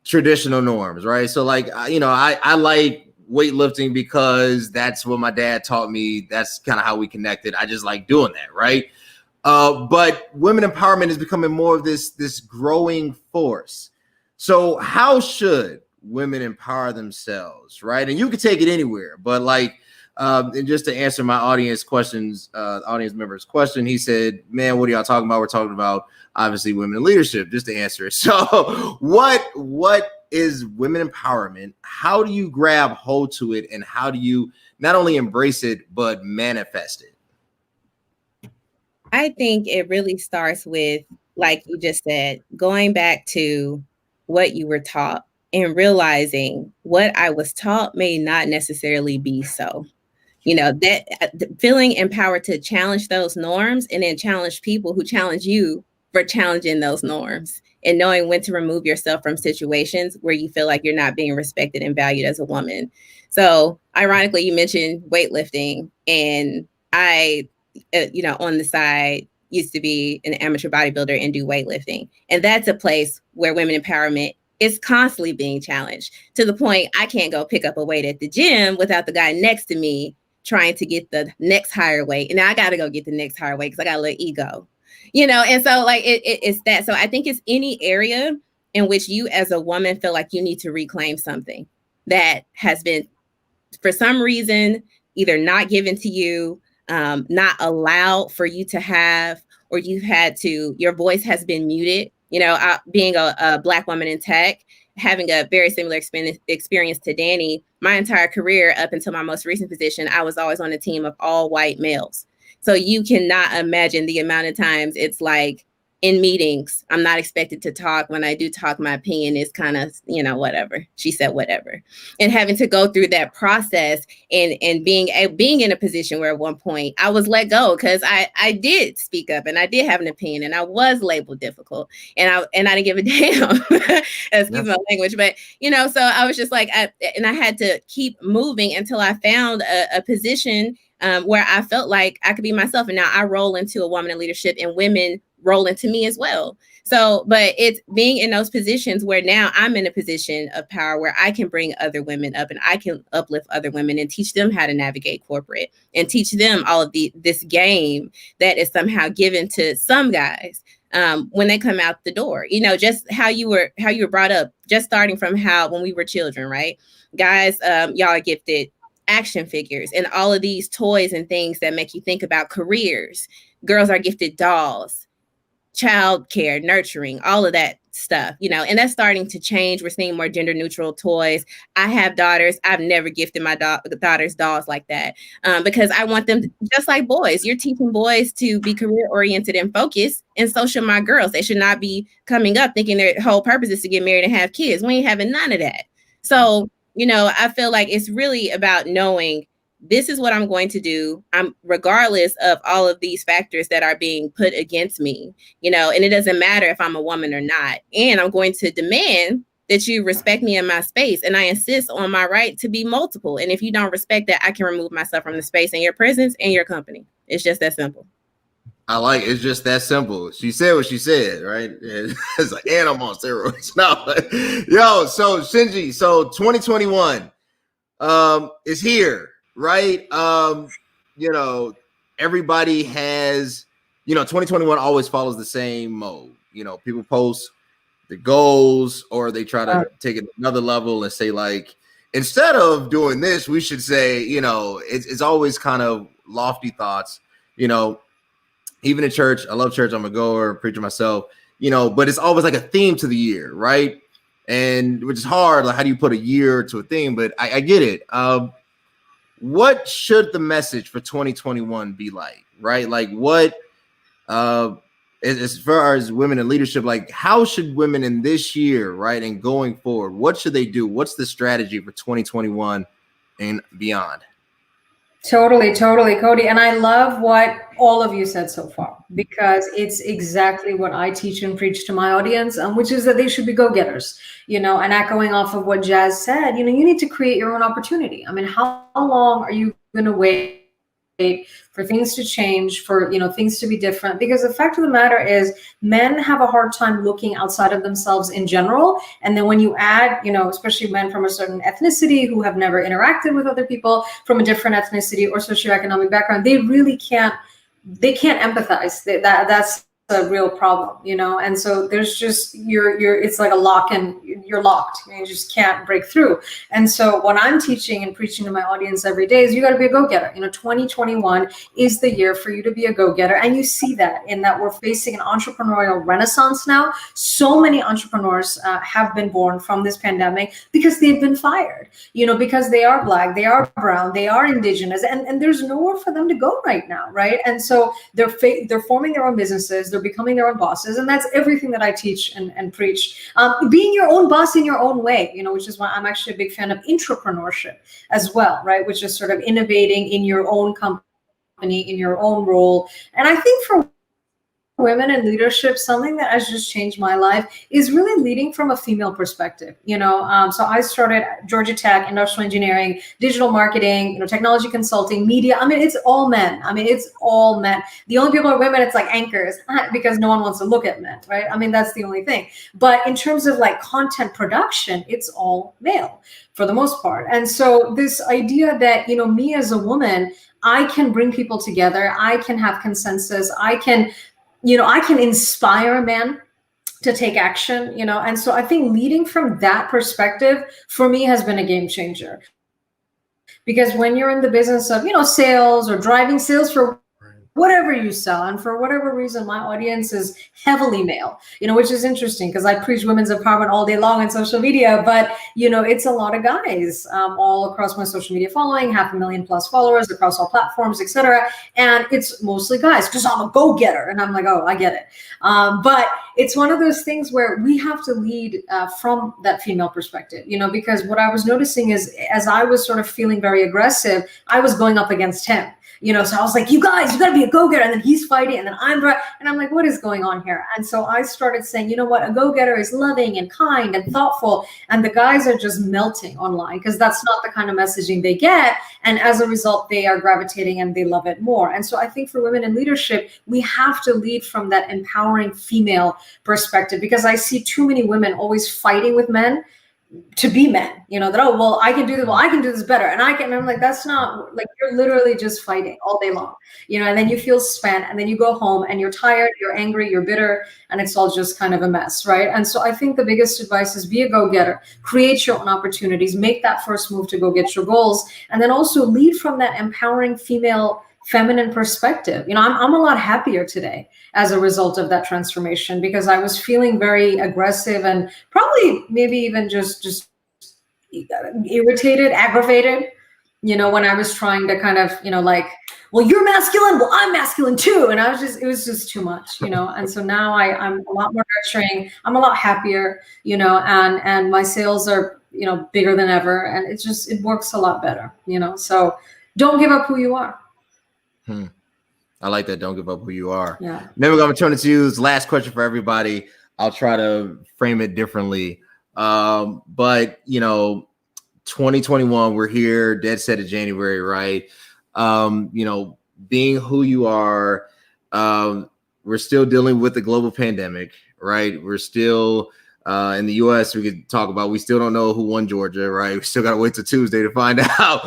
traditional norms, right? So like, I like weightlifting because that's what my dad taught me. That's kind of how we connected. I just like doing that, right? But women empowerment is becoming more of this growing force. So how should women empower themselves, right? And you can take it anywhere, but like, and just to answer my audience member's question, he said, man, what are y'all talking about? We're talking about obviously women in leadership, just to answer it. So what is women empowerment? How do you grab hold to it? And how do you not only embrace it, but manifest it? I think it really starts with, like you just said, going back to what you were taught and realizing what I was taught may not necessarily be so. That feeling empowered to challenge those norms and then challenge people who challenge you for challenging those norms, and knowing when to remove yourself from situations where you feel like you're not being respected and valued as a woman. So ironically, you mentioned weightlifting, and I, on the side, used to be an amateur bodybuilder and do weightlifting. And that's a place where women empowerment it's constantly being challenged to the point I can't go pick up a weight at the gym without the guy next to me trying to get the next higher weight. And now I got to go get the next higher weight because I got a little ego, And so like it's that. So I think it's any area in which you as a woman feel like you need to reclaim something that has been, for some reason, either not given to you, not allowed for you to have, or you've had to, your voice has been muted. Being a Black woman in tech, having a very similar experience to Danny, my entire career up until my most recent position, I was always on a team of all white males. So you cannot imagine the amount of times it's like in meetings, I'm not expected to talk. When I do talk, my opinion is kind of, whatever. She said whatever. And having to go through that process and being in a position where at one point I was let go because I did speak up and I did have an opinion and I was labeled difficult and I didn't give a damn. Excuse my language. But, so I was just like, I had to keep moving until I found a position where I felt like I could be myself. And now I roll into a woman in leadership and women roll into me as well. So, but it's being in those positions where now I'm in a position of power where I can bring other women up and I can uplift other women and teach them how to navigate corporate and teach them all of this game that is somehow given to some guys when they come out the door. Just how you were brought up, just starting from how when we were children, right? Guys, y'all are gifted action figures and all of these toys and things that make you think about careers. Girls are gifted dolls, childcare, nurturing, all of that stuff, and that's starting to change. We're seeing more gender neutral toys. I have daughters. I've never gifted my daughters dolls like that because I want them just like boys. You're teaching boys to be career oriented and focused, and so should my girls. They should not be coming up thinking their whole purpose is to get married and have kids. We ain't having none of that. So, I feel like it's really about knowing this is what I'm going to do. I'm regardless of all of these factors that are being put against me, and it doesn't matter if I'm a woman or not. And I'm going to demand that you respect me in my space. And I insist on my right to be multiple. And if you don't respect that, I can remove myself from the space and your presence and your company. It's just that simple. I like it's just that simple. She said what she said, right? It's like animal steroids. No, yo. So Shinji, so 2021 is here, right? Everybody has, 2021 always follows the same mode. People post the goals or they try to take it another level and say like, instead of doing this, we should say, it's always kind of lofty thoughts, even in church. I love church. I'm a goer, preacher myself, but it's always like a theme to the year, right? And which is hard. Like, how do you put a year to a theme? But I get it. What should the message for 2021 be like, right? Like what, as far as women in leadership, like how should women in this year, right, and going forward, what should they do? What's the strategy for 2021 and beyond? Totally, Cody. And I love what all of you said so far, because it's exactly what I teach and preach to my audience, which is that they should be go-getters, and echoing off of what Jazz said, you need to create your own opportunity. I mean, how long are you going to wait for things to change, for things to be different? Because the fact of the matter is men have a hard time looking outside of themselves in general, and then when you add especially men from a certain ethnicity who have never interacted with other people from a different ethnicity or socioeconomic background, they really can't empathize. That's a real problem, and so there's just it's like a lock, and you're locked. You just can't break through. And so what I'm teaching and preaching to my audience every day is you got to be a go-getter. 2021 is the year for you to be a go-getter, and you see that in that we're facing an entrepreneurial renaissance now. So many entrepreneurs have been born from this pandemic because they've been fired, because they are Black, they are brown, they are indigenous, and there's nowhere for them to go right now, right? And so they're forming their own businesses. They're becoming their own bosses, and that's everything that I teach and preach. Being your own boss in your own way, which is why I'm actually a big fan of intrapreneurship as well, right? Which is sort of innovating in your own company, in your own role. And I think for women in leadership, something that has just changed my life is really leading from a female perspective. So I started Georgia Tech, industrial engineering, digital marketing, technology consulting, media. I mean, it's all men. The only people are women, it's like anchors because no one wants to look at men, right? I mean, that's the only thing. But in terms of like content production, it's all male for the most part. And so this idea that, me as a woman, I can bring people together, I can have consensus, I can inspire a man to take action, and so I think leading from that perspective for me has been a game changer. Because when you're in the business of, sales or driving sales for whatever you sell, and for whatever reason, my audience is heavily male, which is interesting because I preach women's empowerment all day long on social media, but, it's a lot of guys all across my social media following, 500,000+ followers across all platforms, etc. And it's mostly guys because I'm a go-getter. And I'm like, oh, I get it. But it's one of those things where we have to lead from that female perspective, because what I was noticing is as I was sort of feeling very aggressive, I was going up against him. So I was like, you guys, you got to be a go-getter. And then he's fighting. And then I'm like, what is going on here? And so I started saying, you know what? A go-getter is loving and kind and thoughtful. And the guys are just melting online because that's not the kind of messaging they get. And as a result, they are gravitating and they love it more. And so I think for women in leadership, we have to lead from that empowering female perspective, because I see too many women always fighting with men to be men, that, oh, well, I can do this. Well, I can do this better. And I'm like, that's not, like, you're literally just fighting all day long, and then you feel spent, and then you go home and you're tired, you're angry, you're bitter, and it's all just kind of a mess. Right. And so I think the biggest advice is be a go-getter, create your own opportunities, make that first move to go get your goals. And then also lead from that empowering feminine perspective. I'm a lot happier today as a result of that transformation, because I was feeling very aggressive and probably maybe even just irritated, aggravated, when I was trying to kind of, like, well, you're masculine, well, I'm masculine too. And it was just too much, and so now I'm a lot more nurturing, I'm a lot happier, and my sales are, bigger than ever. And it works a lot better, so don't give up who you are. I like that. Don't give up who you are. Yeah. Then we're going to turn it to you. This last question for everybody. I'll try to frame it differently. But 2021, we're here, dead set of January, right? Being who you are, we're still dealing with the global pandemic, right? We're still in the US, we could talk about, we still don't know who won Georgia, right? We still got to wait till Tuesday to find out,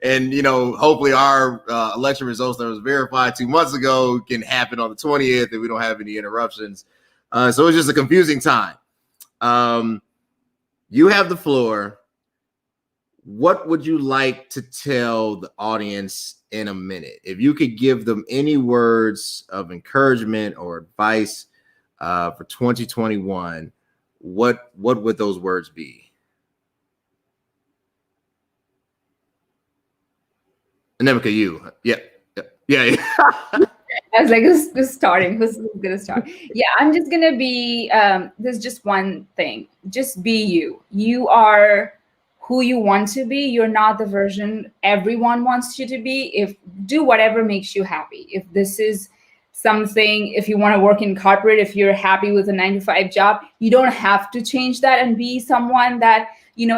and hopefully our election results that was verified 2 months ago can happen on the 20th and we don't have any interruptions. So it's just a confusing time. You have the floor. What would you like to tell the audience in a minute? If you could give them any words of encouragement or advice for 2021, what would those words be? Anemika, you. Yeah. I was like, who's starting? Who's gonna start? Yeah, I'm just gonna be. There's just one thing. Just be you. You are who you want to be. You're not the version everyone wants you to be. Do whatever makes you happy. If this is something, if you want to work in corporate, if you're happy with a 9-to-5 job, you don't have to change that and be someone that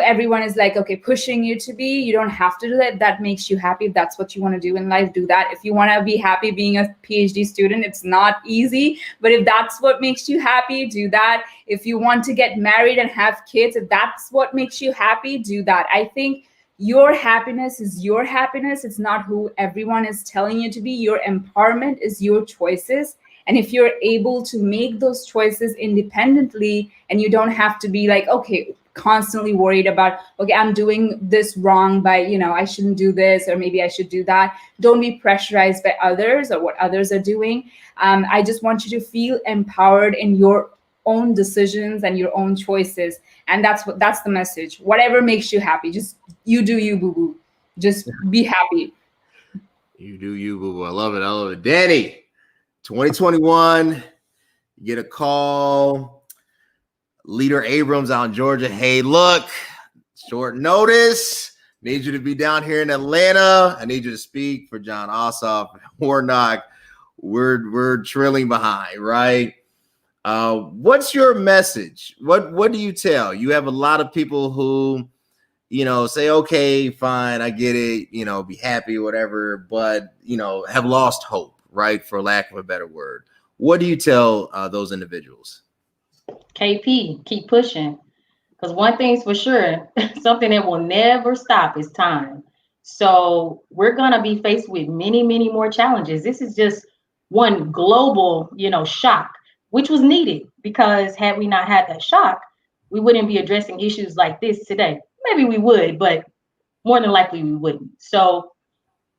everyone is like, okay, pushing you to be. You don't have to do that. That makes you happy. If that's what you want to do in life, do that. If you want to be happy being a PhD student, it's not easy, but if that's what makes you happy, do that. If you want to get married and have kids, if that's what makes you happy, do that. I think your happiness is your happiness. It's not who everyone is telling you to be. Your empowerment is your choices. And if you're able to make those choices independently, and you don't have to be like, okay, constantly worried about, okay, I'm doing this wrong by, I shouldn't do this, or maybe I should do that. Don't be pressurized by others or what others are doing. I just want you to feel empowered in your own decisions and your own choices. And that's the message. Whatever makes you happy, just you do you, boo-boo. Just be happy. You do you, boo-boo. I love it. Danny, 2021, you get a call. Leader Abrams out in Georgia. Hey, look, short notice. Need you to be down here in Atlanta. I need you to speak for John Ossoff and Warnock. we're trailing behind, right? What's your message? What do you tell? You have a lot of people who, say, okay, fine, I get it, be happy, whatever, but, have lost hope, right? For lack of a better word. What do you tell those individuals? KP, keep pushing. Because one thing's for sure, something that will never stop is time. So we're going to be faced with many, many more challenges. This is just one global, shock, which was needed, because had we not had that shock, we wouldn't be addressing issues like this today. Maybe we would, but more than likely we wouldn't. So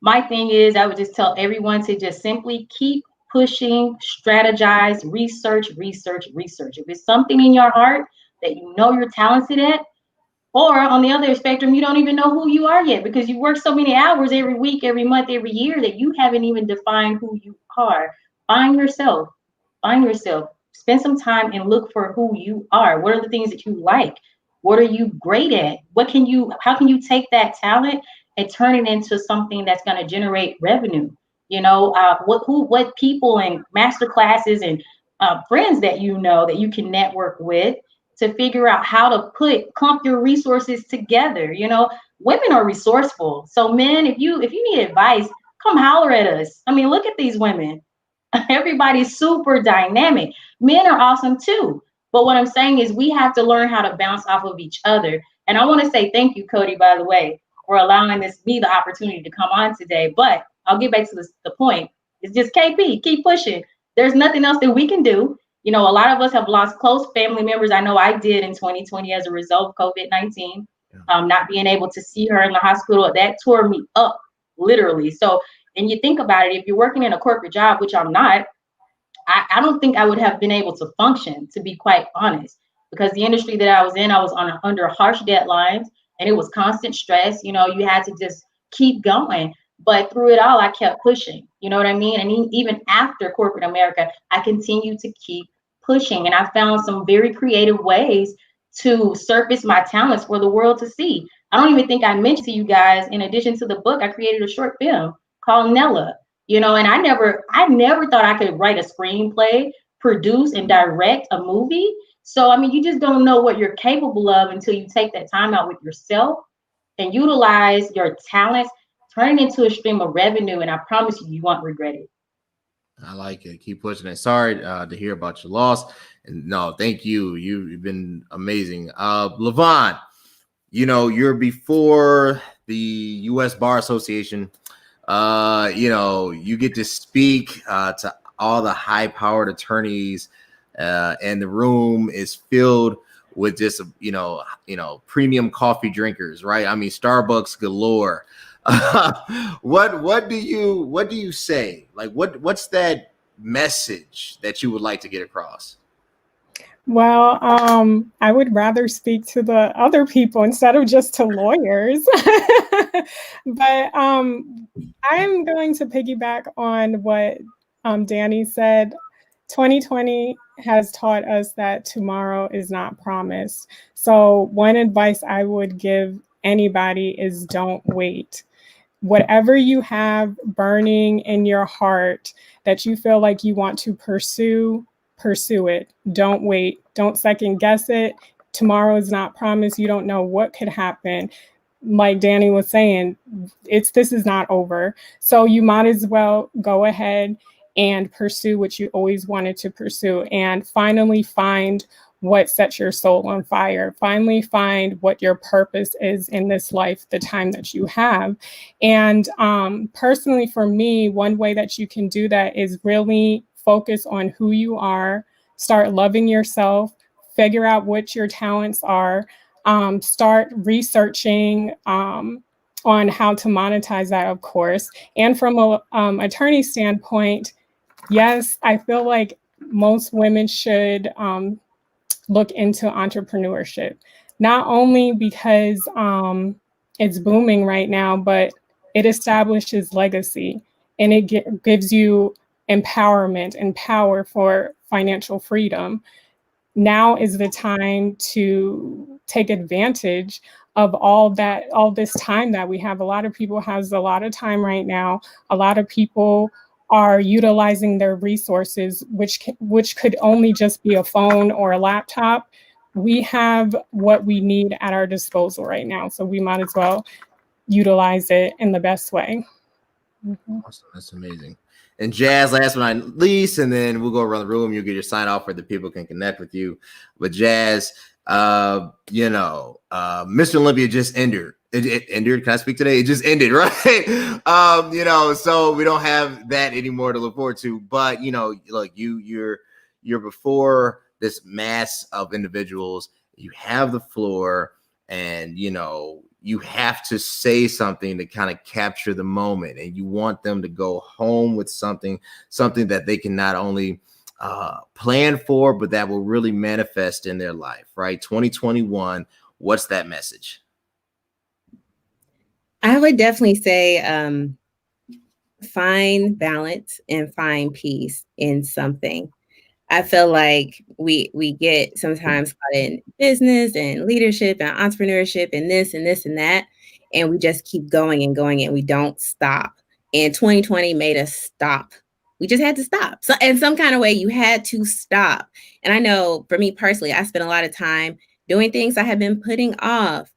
my thing is, I would just tell everyone to just simply keep pushing, strategize, research, research, research. If it's something in your heart that you know you're talented at, or on the other spectrum, you don't even know who you are yet, because you work so many hours every week, every month, every year, that you haven't even defined who you are. Find yourself, spend some time and look for who you are. What are the things that you like? What are you great at? How can you take that talent and turn it into something that's going to generate revenue? What people and master classes and friends that that you can network with, to figure out how to clump your resources together. Women are resourceful. So men, if you need advice, come holler at us. I mean, look at these women. Everybody's super dynamic. Men are awesome too. But what I'm saying is, we have to learn how to bounce off of each other. And I want to say thank you, Cody, by the way, for allowing me the opportunity to come on today. But I'll get back to the point. It's just KP, keep pushing. There's nothing else that we can do. A lot of us have lost close family members. I know I did in 2020 as a result of COVID-19. Not being able to see her in the hospital, that tore me up, literally. So, and you think about it, if you're working in a corporate job, which I'm not, I don't think I would have been able to function, to be quite honest, because the industry that I was in, I was under harsh deadlines, and it was constant stress. You had to just keep going. But through it all, I kept pushing. You know what I mean? And even after corporate America, I continued to keep pushing. And I found some very creative ways to surface my talents for the world to see. I don't even think I mentioned to you guys, in addition to the book, I created a short film called Nella. And I never thought I could write a screenplay, produce and direct a movie. So, I mean, you just don't know what you're capable of until you take that time out with yourself and utilize your talents, turn it into a stream of revenue. And I promise you won't regret it. I like it. Keep pushing it. Sorry to hear about your loss. And no, thank you. You've been amazing. Levon, you're before the U.S. Bar Association. You get to speak to all the high-powered attorneys, and the room is filled with just premium coffee drinkers, right? I mean, Starbucks galore. What do you say? Like, what's that message that you would like to get across? Well, I would rather speak to the other people instead of just to lawyers. But I'm going to piggyback on what Danny said. 2020 has taught us that tomorrow is not promised. So one advice I would give anybody is don't wait. Whatever you have burning in your heart that you feel like you want to pursue it. Don't wait. Don't second guess it. Tomorrow is not promised. You don't know what could happen. Like Danny was saying, this is not over. So you might as well go ahead and pursue what you always wanted to pursue, and finally find what sets your soul on fire. Finally find what your purpose is in this life, the time that you have. And personally, for me, one way that you can do that is really focus on who you are, start loving yourself, figure out what your talents are, start researching on how to monetize that, of course. And from an attorney standpoint, yes, I feel like most women should look into entrepreneurship, not only because it's booming right now, but it establishes legacy, and it gives you empowerment and power for financial freedom. Now is the time to take advantage of all this time that we have. A lot of people has a lot of time right now. A lot of people are utilizing their resources, which could only just be a phone or a laptop. We have what we need at our disposal right now, so we might as well utilize it in the best way. Awesome. That's amazing. And Jazz, last but not least, and then we'll go around the room. You'll get your sign off where the people can connect with you. But Jazz, Mr. Olympia just ended. It ended. Can I speak today? It just ended, right? So we don't have that anymore to look forward to. But look, you're before this mass of individuals. You have the floor, and you have to say something to kind of capture the moment, and you want them to go home with something that they can not only plan for, but that will really manifest in their life, right? 2021, what's that message? I would definitely say find balance and find peace in something. I feel like we get sometimes caught in business and leadership and entrepreneurship and this and this and that, and we just keep going and going and we don't stop. And 2020 made us stop. We just had to stop. So in some kind of way, you had to stop. And I know for me personally, I spent a lot of time doing things I have been putting off,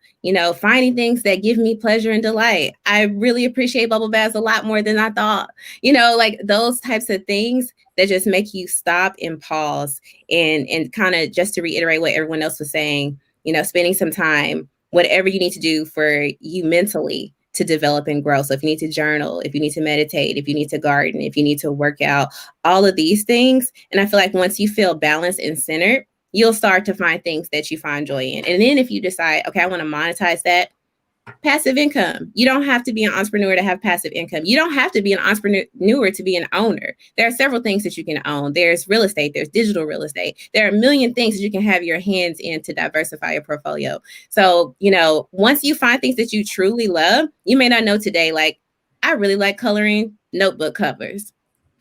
finding things that give me pleasure and delight. I really appreciate bubble baths a lot more than I thought, like those types of things that just make you stop and pause and kind of, just to reiterate what everyone else was saying, spending some time, whatever you need to do for you mentally to develop and grow. So if you need to journal, if you need to meditate, if you need to garden, if you need to work out, all of these things. And I feel like once you feel balanced and centered, you'll start to find things that you find joy in. And then if you decide, okay, I want to monetize that, passive income. You don't have to be an entrepreneur to have passive income. You don't have to be an entrepreneur to be an owner. There are several things that you can own. There's real estate. There's digital real estate. There are a million things that you can have your hands in to diversify your portfolio. So, once you find things that you truly love, you may not know today, like, I really like coloring notebook covers.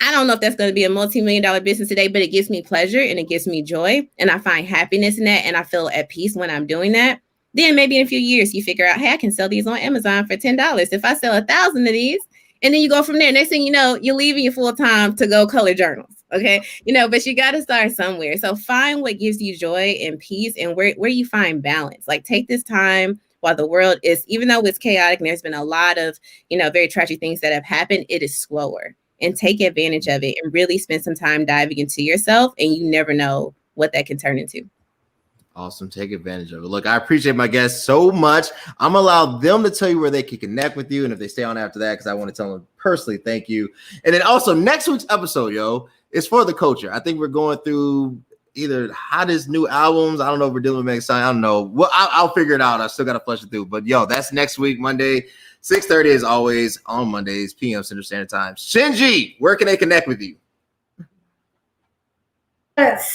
I don't know if that's going to be a multi-million-dollar business today, but it gives me pleasure and it gives me joy. And I find happiness in that. And I feel at peace when I'm doing that. Then maybe in a few years, you figure out, hey, I can sell these on Amazon for $10. If I sell 1,000 of these, and then you go from there. Next thing you know, you're leaving your full time to go color journals. Okay. But you got to start somewhere. So find what gives you joy and peace and where you find balance. Like take this time while the world is, even though it's chaotic and there's been a lot of, very tragic things that have happened, it is slower. And take advantage of it and really spend some time diving into yourself. And you never know what that can turn into. Awesome. Take advantage of it. Look, I appreciate my guests so much. I'm going to allow them to tell you where they can connect with you. And if they stay on after that, because I want to tell them personally, thank you. And then also next week's episode, is for the culture. I think we're going through either hottest new albums. I don't know if we're dealing with next time. I don't know. Well, I'll figure it out. I still got to flush it through. But that's next week, Monday, 6:30 as always on Mondays, p.m. Central Standard Time. Shinji, where can they connect with you?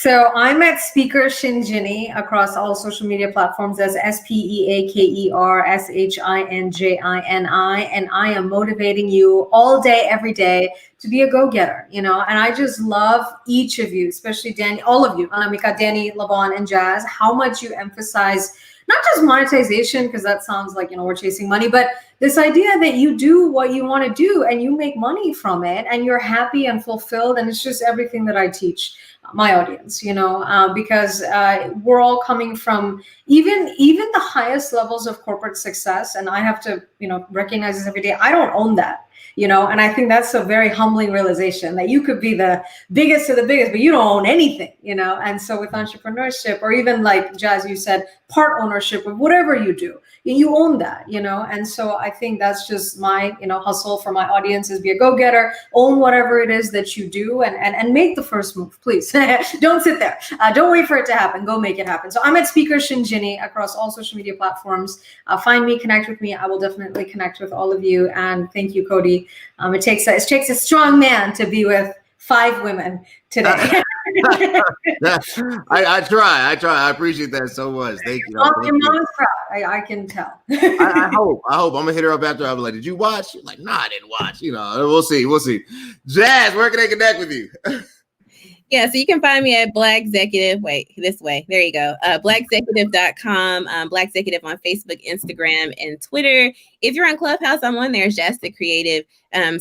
So I'm at Speaker Shinjini across all social media platforms as SPEAKERSHINJINI, and I am motivating you all day, every day to be a go-getter, and I just love each of you, especially Danny, all of you, Anamika, Danny, Lavon, and Jazz, how much you emphasize not just monetization, because that sounds like, we're chasing money, but this idea that you do what you want to do and you make money from it and you're happy and fulfilled. And it's just everything that I teach my audience, because we're all coming from even the highest levels of corporate success. And I have to, recognize this every day. I don't own that. And I think that's a very humbling realization that you could be the biggest of the biggest, but you don't own anything, And so with entrepreneurship, or even like Jazz, you said, part ownership of whatever you do, you own that, And so I think that's just my, hustle for my audience is be a go-getter, own whatever it is that you do and make the first move, please. Don't sit there. Don't wait for it to happen. Go make it happen. So I'm at Speaker Shinjini across all social media platforms. Find me, connect with me. I will definitely connect with all of you. And thank you, Cody. It takes a strong man to be with 5 women today. I try. I appreciate that so much. Thank you. Your mom's proud. I can tell. I hope. I'm gonna hit her up after. I'll be like, "Did you watch?" She's like, "No, I didn't watch." We'll see. Jazz, where can they connect with you? Yeah, so you can find me at Black Executive. Wait, this way. There you go. Blackexecutive.com. Black Executive on Facebook, Instagram, and Twitter. If you're on Clubhouse, I'm on there as Just the Creative.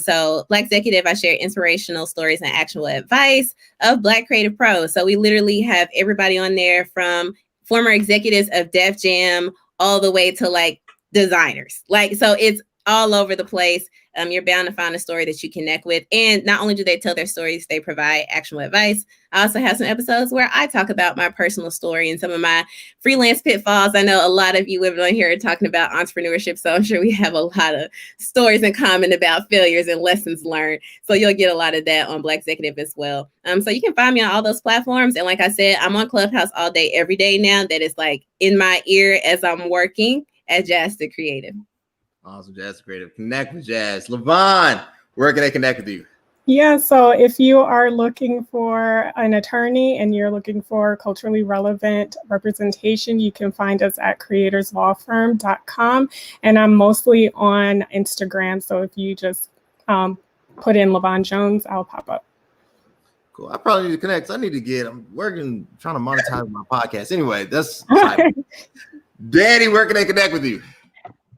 So Black Executive, I share inspirational stories and actual advice of Black creative pros. So we literally have everybody on there from former executives of Def Jam all the way to like designers. Like, so it's all over the place. You're bound to find a story that you connect with. And not only do they tell their stories, they provide actual advice. I also have some episodes where I talk about my personal story and some of my freelance pitfalls. I know a lot of you women on here are talking about entrepreneurship, so I'm sure we have a lot of stories in common about failures and lessons learned. So you'll get a lot of that on Black Executive as well. So you can find me on all those platforms. And like I said, I'm on Clubhouse all day, every day now. That is like in my ear as I'm working at Jazz the Creative. Awesome, Jazz Creative. Connect with Jazz. Levon, where can they connect with you? Yeah, so if you are looking for an attorney and you're looking for culturally relevant representation, you can find us at creatorslawfirm.com. And I'm mostly on Instagram. So if you just put in Levon Jones, I'll pop up. Cool. I probably need to connect. I'm working, trying to monetize my podcast. Anyway, that's Danny, where can they connect with you?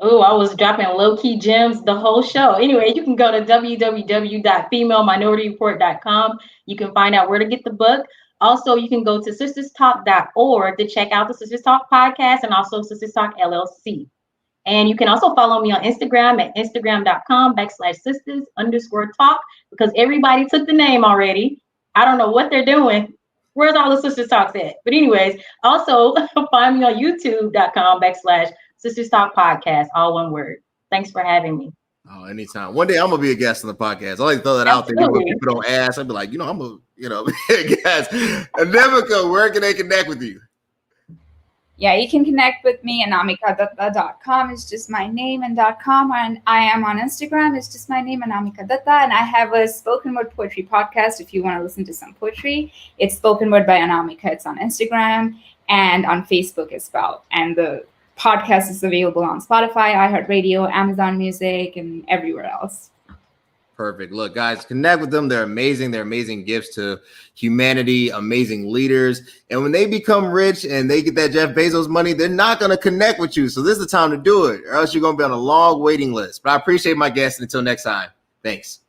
Oh, I was dropping low-key gems the whole show. Anyway, you can go to www.femaleminirityreport.com. You can find out where to get the book. Also, you can go to sisterstalk.org to check out the Sisters Talk podcast and also Sisters Talk LLC. And you can also follow me on Instagram at instagram.com/sisters_talk, because everybody took the name already. I don't know what they're doing. Where's all the Sisters Talks at? But anyways, also find me on youtube.com/Sisters Talk Podcast, all one word. Thanks for having me. Oh, anytime. One day I'm gonna be a guest on the podcast. I like to throw that out there. When people don't ask, I'd be like, I'm a, be a guest. Anamika, where can they connect with you? Yeah, you can connect with me at anamikadatta.com. It's just my name and .com. And I am on Instagram. It's just my name, Anamika Datta. And I have a spoken word poetry podcast. If you want to listen to some poetry, it's Spoken Word by Anamika. It's on Instagram and on Facebook as well. And the podcast is available on Spotify, iHeartRadio, Amazon Music, and everywhere else. Perfect. Look, guys, connect with them. They're amazing. They're amazing gifts to humanity, amazing leaders. And when they become rich and they get that Jeff Bezos money, they're not going to connect with you. So this is the time to do it, or else you're going to be on a long waiting list. But I appreciate my guests. Until next time. Thanks.